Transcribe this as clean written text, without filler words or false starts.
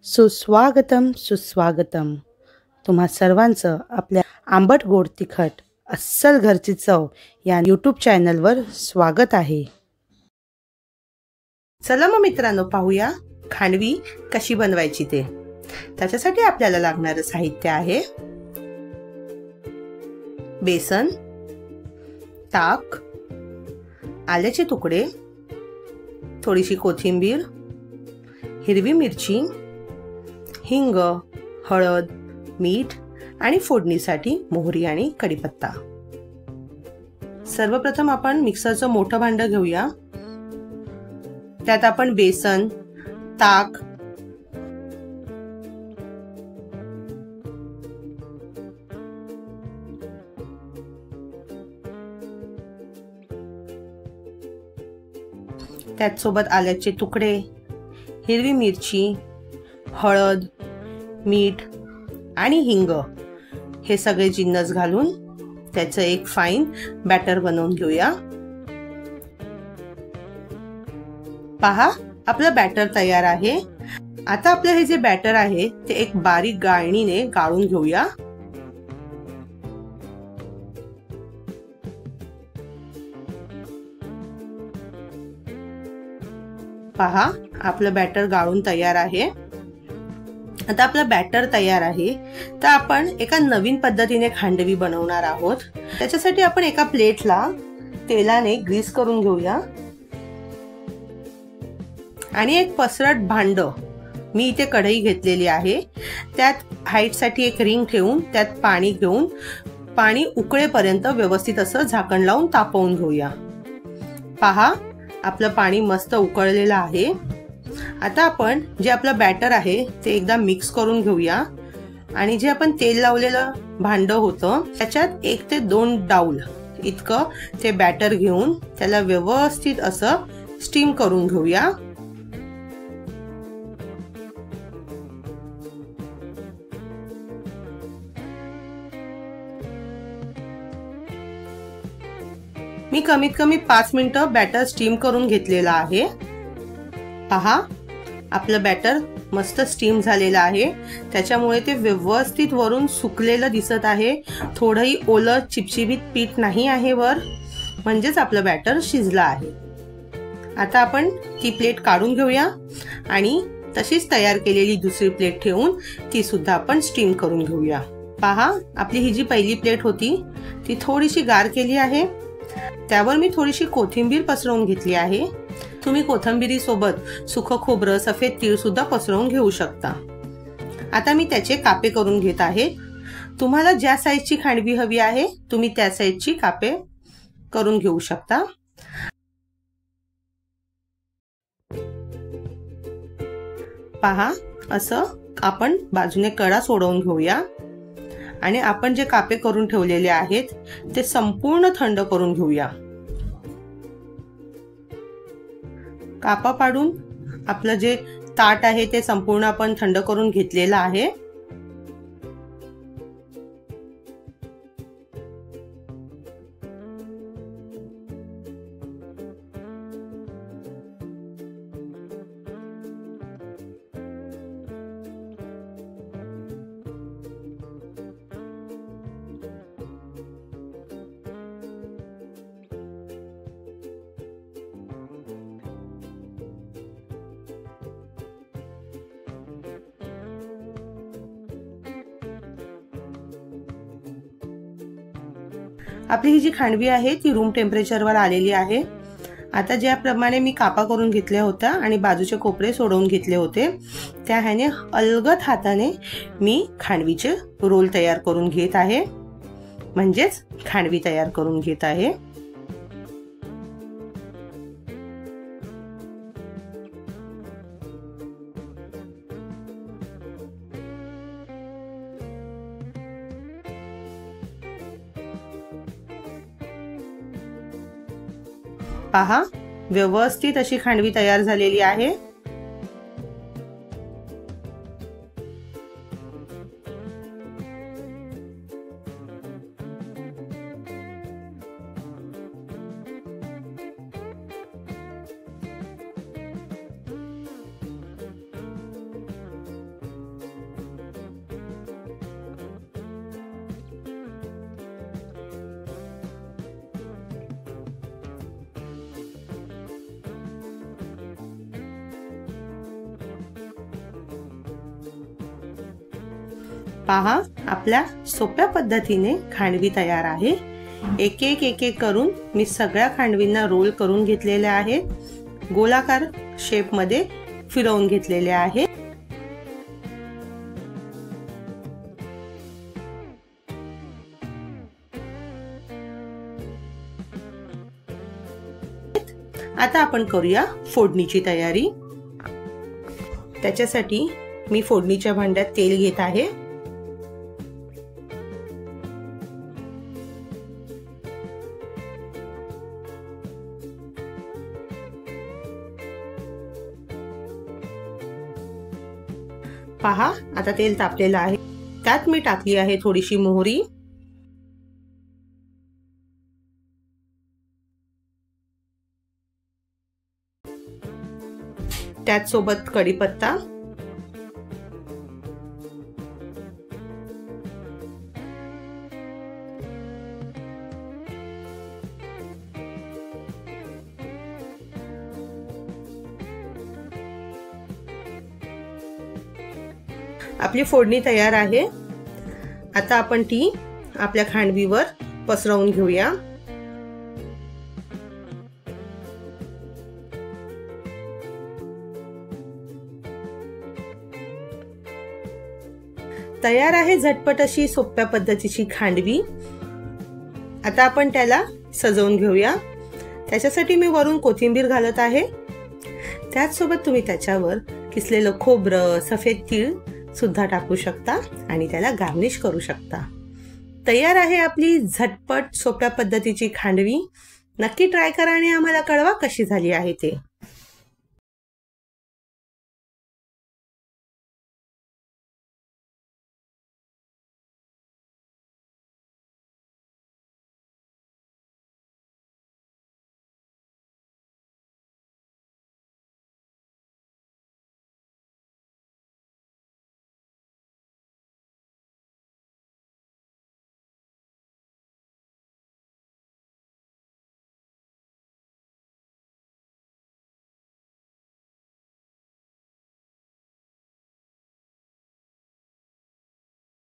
सुस्वागतम सुस्वागतम. तुम्हा सर्वांचं आपल्या आंबट गोड तिखट अस्सल घरची चव या यूट्यूब चॅनलवर स्वागत आहे. चला मग मित्रांनो, पाहूया खांडवी कशी बनवायची ते. त्याच्यासाठी आपल्याला लागणारे साहित्य आहे बेसन, ताक, आल्याचे तुकडे, थोडीशी कोथिंबीर, हिरवी मिरची, हिंग, हळद, मीठ आणि फोडणीसाठी मोहरी आणि कढीपत्ता. सर्वप्रथम आपण मिक्सरचं मोठं भांड घेऊया. त्यात आपण बेसन, ताक, त्यात सोबत आल्याचे तुकडे, हिरवी मिरची, हळद, मीठ आणि हिंग हे सगळे जिन्नस घालून त्याचं एक फाईन बॅटर बनवून घेऊया. पहा, आपलं बॅटर तयार आहे. आता आपलं हे जे बॅटर आहे ते एक बारीक गाळणीने गाळून घेऊया. पहा, आपलं बॅटर गाळून तयार आहे. आता आपलं बॅटर तयार आहे, तर आपण एका नवीन पद्धतीने खांडवी बनवणार आहोत. त्याच्यासाठी आपण एका प्लेटला तेलाने ग्रीस करून घेऊया आणि एक पसरट भांड, मी इथे कढई घेतलेली आहे, त्यात हाईट साठी एक रिंग ठेवून त्यात पाणी घेऊन पाणी उकळेपर्यंत व्यवस्थित असं झाकण लावून तापवून घेऊया. पहा, आपलं पाणी मस्त उकळलेलं आहे. आता आपण जे आपलं बॅटर आहे ते एकदा मिक्स करून घेऊया आणि जे आपण तेल लावलेलं भांड होतं त्याच्यात 1 ते 2 डाऊल इतकं ते बॅटर घेऊन त्याला व्यवस्थित असं स्टीम करून घेऊया. मी कमीत कमी 5 मिनिटं बॅटर स्टीम करून घेतलेला आहे. पहा, आपलं बॅटर मस्त स्टीम झालेलं आहे. त्याच्यामुळे ते व्यवस्थित वरून सुकलेलं दिसत आहे. थोडंही ओलं चिपचिपीत पीठ नाही आहे वर, म्हणजेच आपलं बॅटर शिजलं आहे. आता आपण ती प्लेट काढून घेऊया आणि तशीच तयार केलेली दुसरी प्लेट ठेवून ती सुद्धा आपण स्टीम करून घेऊया. पहा, आपली ही जी पहिली प्लेट होती ती थोडीशी गार केली आहे. त्यावर मी थोडीशी कोथिंबीर पसरवून घेतली आहे. तुम्ही कोथिंबीरी सोबत सुकं खोबरं, सफेद तीळ सुद्धा पसरवून घेऊ शकता. आता मी त्याचे कापे करून घेत आहे. तुम्हाला ज्या साईजची खांडवी हवी आहे तुम्ही त्या साईजची कापे करून घेऊ शकता. पहा, असं आपण बाजूने कडा सोडवून घेऊया आणि आपण जे कापे करून ठेवलेले आहेत ते संपूर्ण थंड करून घेऊया. कापा पाडून आपलं जे ताट आहे ते संपूर्ण आपण थंड करून घेतलेलं आहे. आपली ही जी खांडवी आहे ती रूम टेम्परेचरवर आलेली आहे. आता ज्याप्रमाणे मी कापा करून घेतल्या होत्या आणि बाजूचे कोपरे सोडवून घेतले होते त्या ह्याने अलगद हाताने मी खांडवीचे रोल तयार करून घेत आहे, म्हणजेच खांडवी तयार करून घेत आहे. पहा, व्यवस्थित अशी खांडवी तयार झालेली आहे. पहा, आपल्या सोप्या पद्धतीने खांडवी तयार आहे। एक एक करून मी सगळ्या खांडवींना रोल करून घेतलेले आहेत, गोलाकार शेप मध्ये फिरवून घेतलेले आहे। आता आपण करूया फोडणीची तयारी। त्याच्यासाठी मी फोडणीच्या भांड्यात तेल घेत आहे। पहा, आता तेल तापलेलं आहे, त्यात मी टाकली आहे थोडीशी मोहरी, त्याच सोबत कढीपत्ता, आपली फोडणी तयार आहे। आता आपण ती आपल्या खांडवीवर पसरवून घेऊया। तयार आहे झटपट अशी सोप्या पद्धतीची खांडवी। आता आपण त्याला सजवून घेऊया। त्याच्यासाठी मी वरून कोथिंबीर घालत आहे, त्याच सोबत तुम्ही त्याच्यावर किसलेलं खोबरं, सफेद तीळ सुद्धा टाकू शकता आणि त्याला गार्निश करू शकता। तयार आहे आपली झटपट सोप्या पद्धतीची खांडवी। नक्की ट्राय करा आणि आम्हाला कळवा कशी झाली आहे ते।